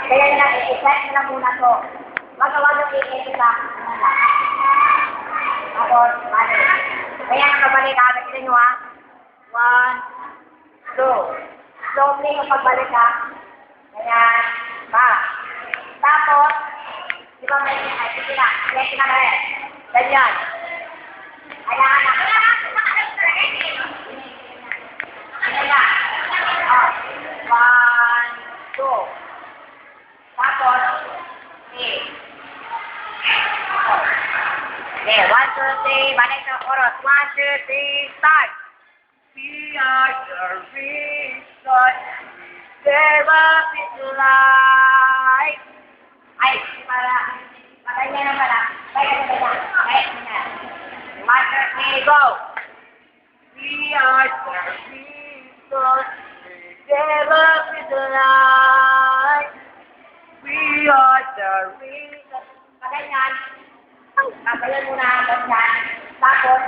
Kaya na i-set na lang muna to. Magawa ng i-edit sa muna. Tapos, balik. Kaya nakabalik agad sila nyo ha. 1, 2. Slowly yung pagbalik ha. Ganyan. Back. Tapos, di ba may sige na. Sige na rin. Ganyan. Kailangan na. Ganyan na. 1, 2. Tapos, okay. Okay, 1, 2, 3. Balik sa chorus. 1, 2, 3, start. We are the reason we gave up His life. Ay, para niya na pala. Kaya niya. 1, 2, 3, go. We are the reason we gave up His life. We are the reason. Ganyan. Kagalan muna, ganyan. Tapos,